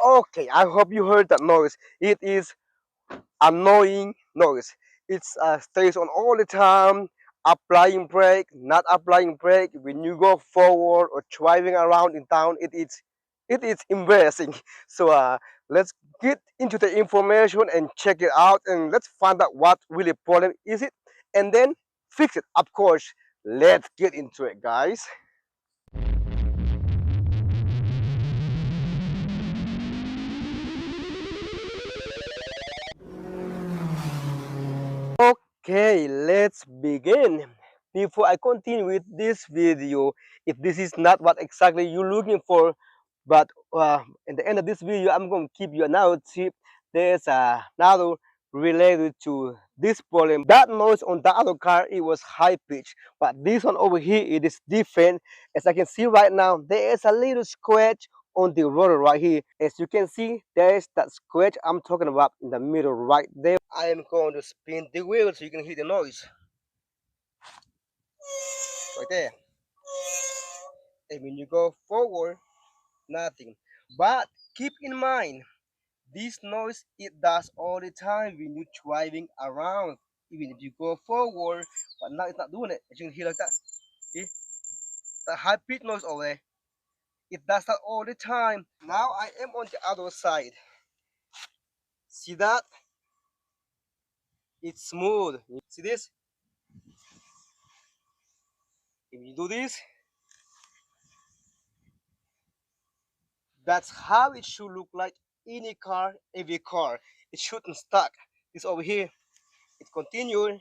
Okay, I hope you heard that noise. It is annoying noise. It's stays on all the time. Applying brake, not applying brake. When you go forward or driving around in town, it is embarrassing. So let's get into the information and check it out, and let's find out what really problem is it, and then fix it. Of course, let's get into it, guys. Okay, let's begin. Before I continue with this video, if this is not what exactly you're looking for, but at the end of this video, I'm going to give you another tip. There's another related to this problem. That noise on the other car, it was high pitch, but this one over here, it is different. As I can see right now, there is a little scratch on the rotor right here. As you can see, there is that scratch I'm talking about in the middle right there. I am going to spin the wheel so you can hear the noise right there. And when you go forward, nothing. But keep in mind, this noise it does all the time when you're driving around. Even if you go forward, but now it's not doing it. As you can hear like that. See? The high pitch noise over there. It does that all the time. Now I am on the other side. See that? It's smooth. See this? If you do this, that's how it should look like any car, every car. It shouldn't stuck. This over here, it continued,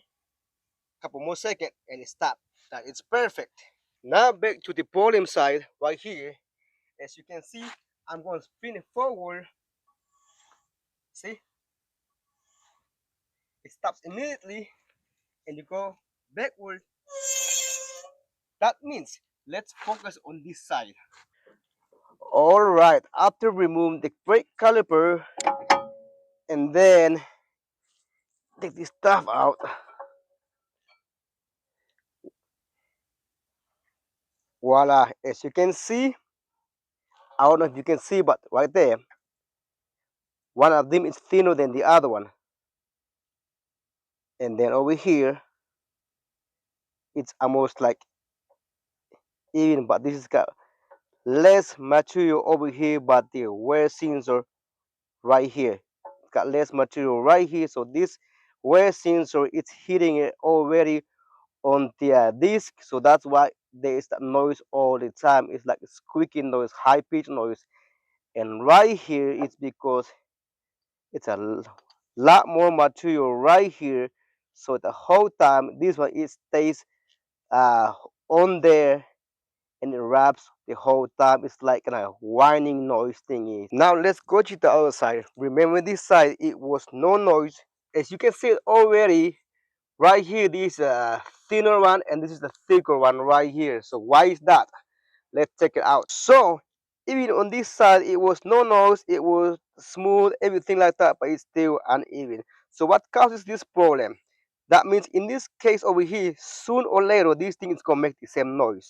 couple more seconds, and it stopped. That is perfect. Now back to the volume side right here. As you can see, I'm going to spin it forward. See, it stops immediately, and you go backward. That means let's focus on this side. All right, after removing the brake caliper and then take this stuff out. Voila, as you can see, I don't know if you can see, but right there, one of them is thinner than the other one. And then over here, it's almost like even, but this has got less material over here, but the wear sensor right here. It's got less material right here, so this wear sensor it's hitting it already on the disc, so that's why there is that noise all the time. It's like a squeaking noise, high pitch noise. And right here, it's because it's a lot more material right here, so the whole time this one it stays uh, on there and it wraps the whole time. It's like a whining noise thingy. Now let's go to the other side. Remember this side it was no noise. As you can see already right here, this thinner one and this is the thicker one right here. So why is that? Let's check it out. So even on this side it was no noise, it was smooth, everything like that, but it's still uneven. So what causes this problem? That means in this case over here, soon or later this thing is gonna make the same noise.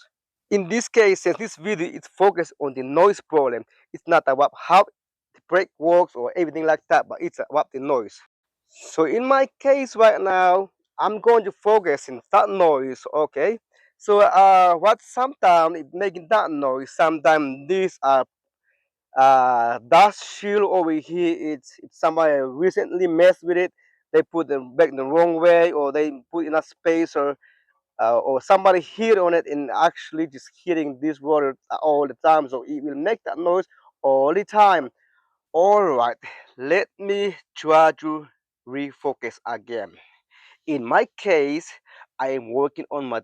In this case, since this video is focused on the noise problem, it's not about how the brake works or everything like that, but it's about the noise. So in my case right now, I'm going to focus in that noise, okay? So what sometimes it making that noise, sometimes this dust shield over here, it's somebody recently messed with it, they put them back the wrong way or they put enough space or somebody hit on it and actually just hitting this rotor all the time, so it will make that noise all the time. All right, let me try to refocus again. In my case, I am working on my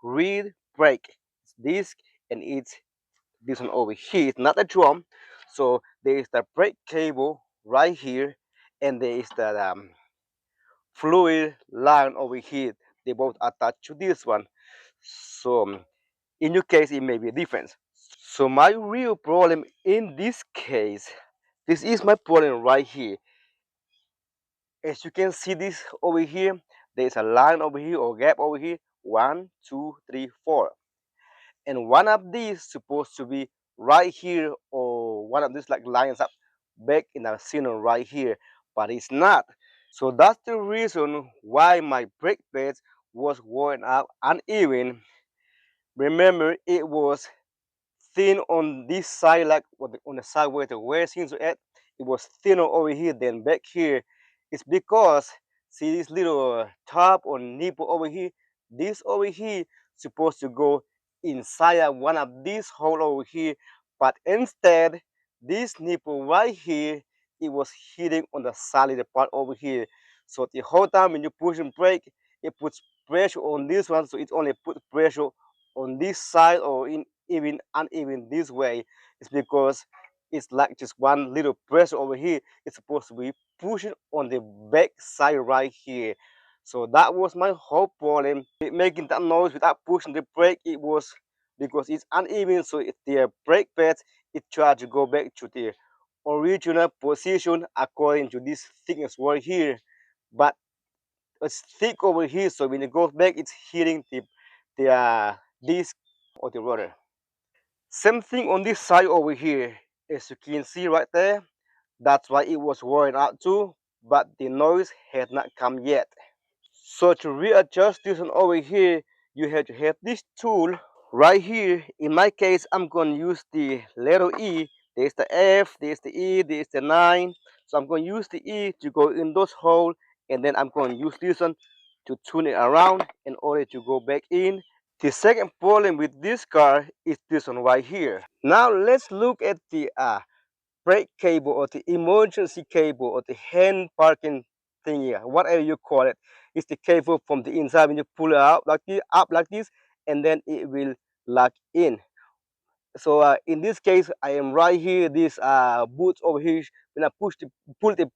rear brake disc, and it's this one over here. It's not a drum, so there is the brake cable right here, and there is the fluid line over here. They both attach to this one. So in your case, it may be different. So my real problem in this case, this is my problem right here. As you can see this over here, there's a line over here or gap over here. 1, 2, 3, 4. And one of these supposed to be right here, or one of these like lines up back in the center right here, but it's not. So that's the reason why my brake pads was worn out uneven. Remember, it was thin on this side, like on the side where the wear seams are at. It was thinner over here than back here. It's because, see this little top or nipple over here, this over here supposed to go inside of one of these hole over here, but instead this nipple right here, it was hitting on the solid part over here. So the whole time when you push and brake, it puts pressure on this one, so it only put pressure on this side or in even uneven this way. It's because it's like just one little pressure over here. It's supposed to be pushing on the back side right here. So that was my whole problem. Making that noise without pushing the brake, it was because it's uneven. So if the brake pads, it tried to go back to the original position according to this thickness right here. But it's thick over here, so when it goes back, it's hitting the disc or the rotor. Same thing on this side over here. As you can see right there, that's why it was worn out too, but the noise had not come yet. So to readjust this one over here, you have to have this tool right here. In my case, I'm going to use the letter E. There's the F, there's the E, there's the 9. So I'm going to use the E to go in those holes, and then I'm going to use this one to tune it around in order to go back in. The second problem with this car is this one right here. Now let's look at the brake cable or the emergency cable or the hand parking thingy, whatever you call it. It's the cable from the inside when you pull it out like this, up like this, and then it will lock in. So in this case, I am right here. This boot over here. When I pull the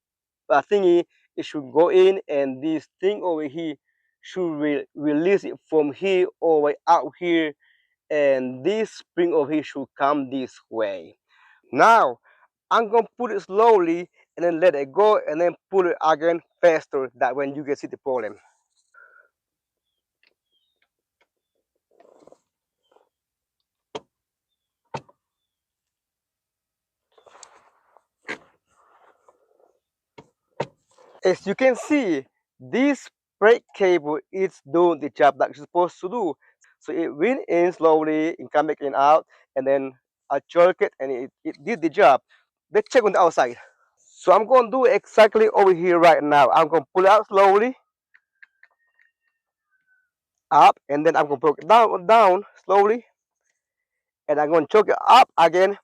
thingy, it should go in, and this thing over here should release it from here all the way out here, and this spring over here should come this way. Now I'm gonna put it slowly and then let it go and then pull it again faster, that when you can see the problem. As you can see, this brake cable is doing the job that it's supposed to do. So it went in slowly and come back in out, and then I jerk it and it did the job. Let's check on the outside. So I'm going to do exactly over here right now. I'm going to pull it out slowly, up, and then I'm going to pull it down slowly, and I'm going to choke it up again,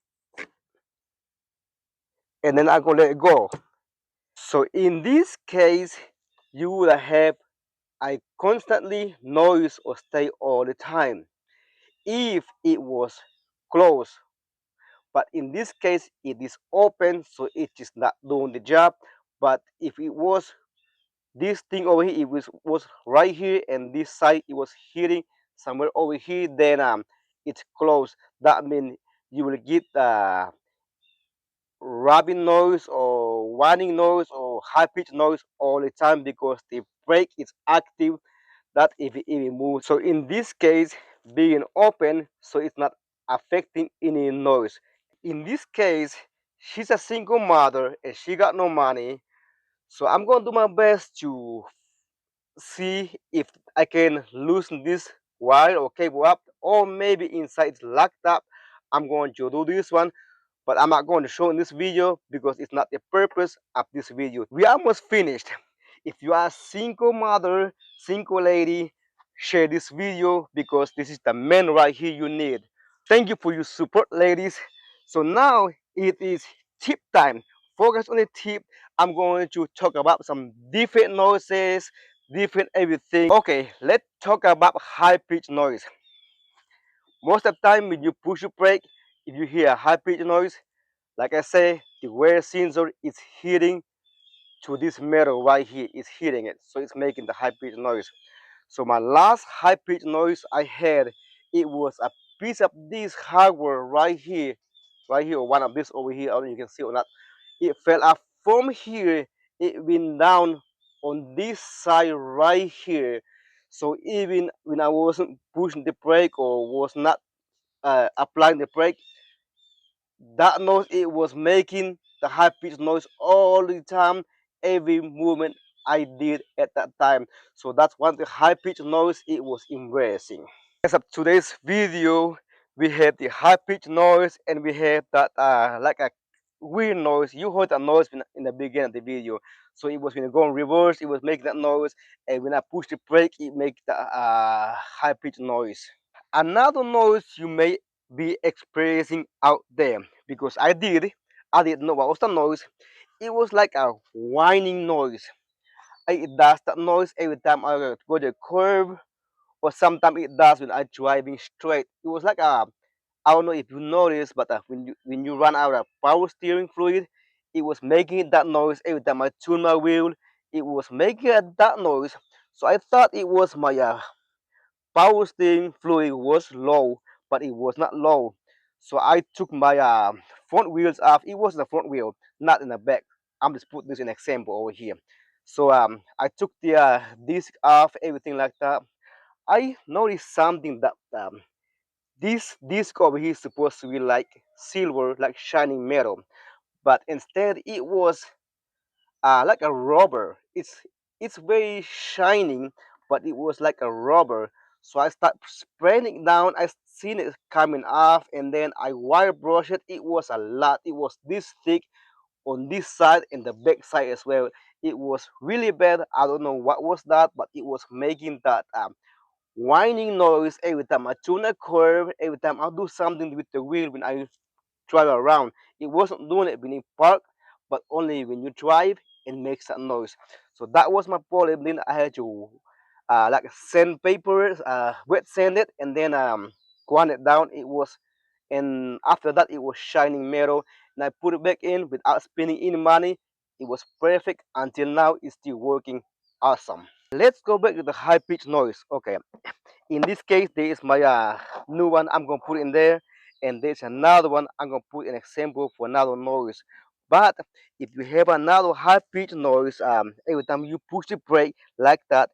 and then I'm going to let it go. So in this case, you would have a constantly noise or stay all the time if it was closed. But in this case, it is open, so it is not doing the job. But if it was this thing over here, it was right here, and this side it was hitting somewhere over here, then it's closed. That means you will get rubbing noise or whining noise or high pitched noise all the time because the brake is active, that if it even moves. So in this case, being open, so it's not affecting any noise. In this case, she's a single mother and she got no money. So I'm going to do my best to see if I can loosen this wire or cable up, or maybe inside it's locked up. I'm going to do this one, but I'm not going to show in this video because it's not the purpose of this video. We are almost finished. If you are a single mother, single lady, share this video because this is the man right here you need. Thank you for your support, ladies. So now it is tip time. Focus on the tip. I'm going to talk about some different noises, different everything. Okay, let's talk about high pitch noise. Most of the time when you push your brake, if you hear a high pitch noise, like I say, the wear sensor is hitting to this metal right here. It's hitting it, so it's making the high pitch noise. So my last high pitch noise I had, it was a piece of this hardware right here, or one of this over here. I don't know if you can see or not. It fell off from here. It went down on this side right here. So even when I wasn't pushing the brake or was not applying the brake, that noise it was making the high pitched noise all the time, every movement I did at that time. So that's one the high pitched noise. It was embarrassing. As of today's video, we have the high pitched noise and we have that like a weird noise. You heard that noise in the beginning of the video. So it was when you go in reverse, it was making that noise, and when I push the brake, it makes the high pitched noise. Another noise you may be experiencing out there, because I didn't know what was the noise. It was like a whining noise. It does that noise every time I go to a curve, or sometimes it does when I'm driving straight. It was like a, I don't know if you noticed, but when you run out of power steering fluid, it was making that noise every time I turn my wheel. It was making that noise. So I thought it was my power steering fluid was low, but it was not low. So I took my front wheels off. It was the front wheel, not in the back. I'm just put this in example over here. So I took the disc off, everything like that. I noticed something that this disc over here is supposed to be like silver, like shining metal, but instead it was like a rubber. It's very shining, but it was like a rubber. So I start spraying it down. I seen it coming off, and then I wire brush it. It was a lot. It was this thick on this side and the back side as well. It was really bad. I don't know what was that, but it was making that whining noise every time I turn a curve, every time I do something with the wheel when I drive around. It wasn't doing it when you park, but only when you drive, it makes that noise. So that was my problem. Then I had to like sand paper, wet sand it, and then grind it down. It was, and after that it was shining metal, and I put it back in without spending any money. It was perfect until now. It's still working awesome. Let's go back to the high pitch noise. Okay, in this case there is my new one. I'm gonna put in there, and there's another one. I'm gonna put an example for another noise. But if you have another high pitch noise, every time you push the brake like that,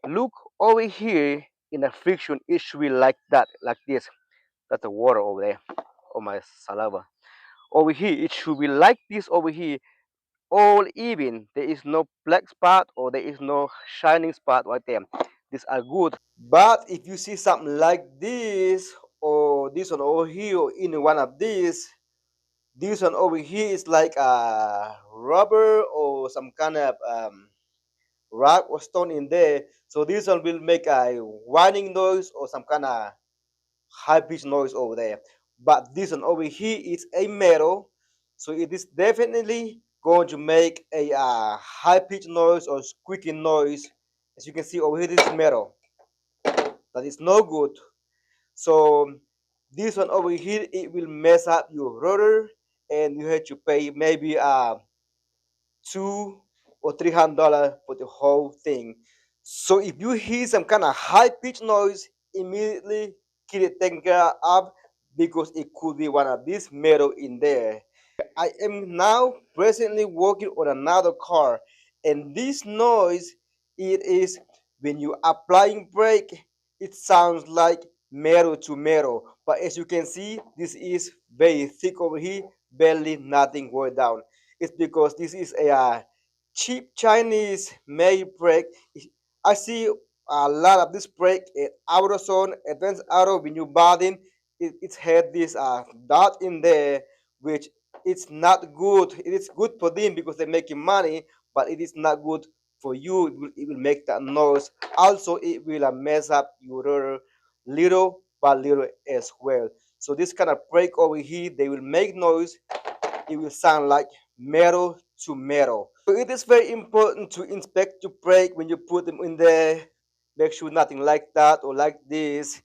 look over here in the friction. It should be like that, like this. That's the water over there, or my saliva. Over here it should be like this over here, all even. There is no black spot or there is no shining spot right there. These are good. But if you see something like this, or this one over here, or in one of these, this one over here is like a rubber or some kind of rock or stone in there. So this one will make a whining noise or some kind of high pitched noise over there. But this one over here is a metal, so it is definitely going to make a high pitched noise or squeaking noise. As you can see over here, this is metal. That is no good. So this one over here, it will mess up your rotor, and you have to pay maybe $200 or $300 for the whole thing. So if you hear some kind of high pitched noise, immediately get it taken care of, because it could be one of these metal in there. I am now presently working on another car, and this noise, it is when you applying brake, it sounds like metal to metal. But as you can see, this is very thick over here, barely nothing going down. It's because this is a cheap Chinese made brake. I see a lot of this brake at AutoZone, Advanced Auto. When you bought it's had this dot in there, which it's not good. It is good for them because they're making money, but it is not good for you. It will make that noise. Also, it will mess up your rotor little by little as well. So this kind of brake over here, they will make noise. It will sound like metal to metal. So it is very important to inspect your brake when you put them in there. Make sure nothing like that or like this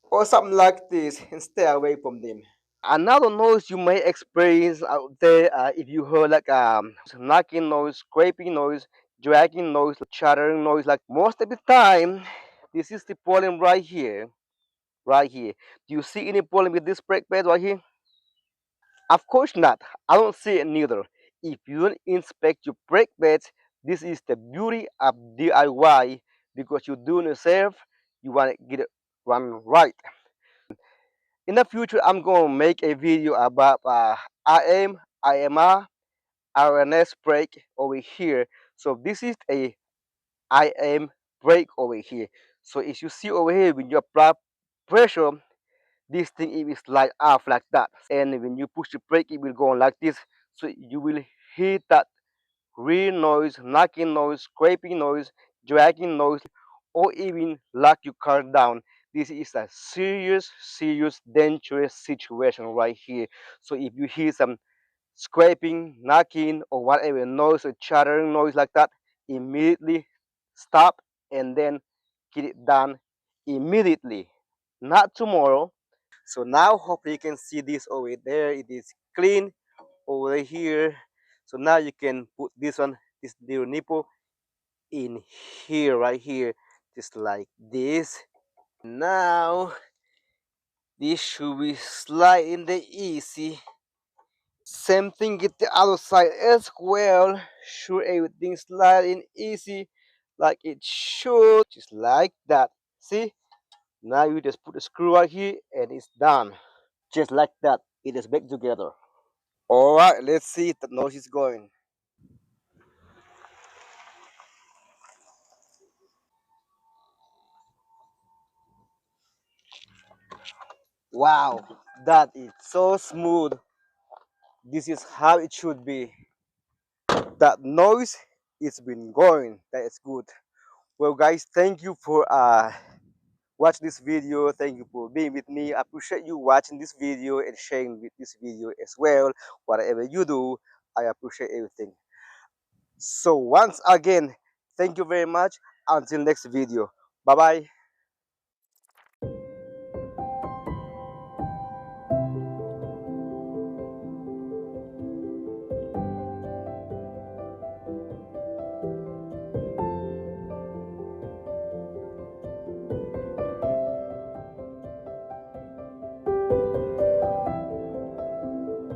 or something like this, and stay away from them. Another noise you may experience out there, if you heard like knocking noise, scraping noise, dragging noise, chattering noise, like most of the time, this is the problem right here, right here. Do you see any problem with this brake pad right here? Of course not. I don't see it neither. If you don't inspect your brake pads, this is the beauty of DIY, because you're doing it yourself. You want to get it run right. In the future, I'm gonna make a video about IM, IMR, RNS break over here. So this is a IM break over here. So as you see over here, when you apply pressure, this thing it will slide off like that. And when you push the brake, it will go on like this. So you will hear that real noise, knocking noise, scraping noise, dragging noise, or even lock your car down. This is a serious, serious, dangerous situation right here. So if you hear some scraping, knocking, or whatever noise or chattering noise like that, immediately stop and then get it done immediately, not tomorrow. So now hopefully you can see this over there. It is clean over here. So now you can put this one, this little nipple in here, right here, just like this. Now this should be sliding the easy. Same thing with the other side as well. Sure, everything sliding easy like it should, just like that. See? Now you just put the screw right here and it's done. Just like that, it is back together. All right, let's see if the nose is going. Wow, that is so smooth. This is how it should be. That noise it's been going. That is good. Well, guys, thank you for watch this video. Thank you for being with me. I appreciate you watching this video and sharing with this video as well. Whatever you do, I appreciate everything. So once again, thank you very much. Until next video. Bye bye.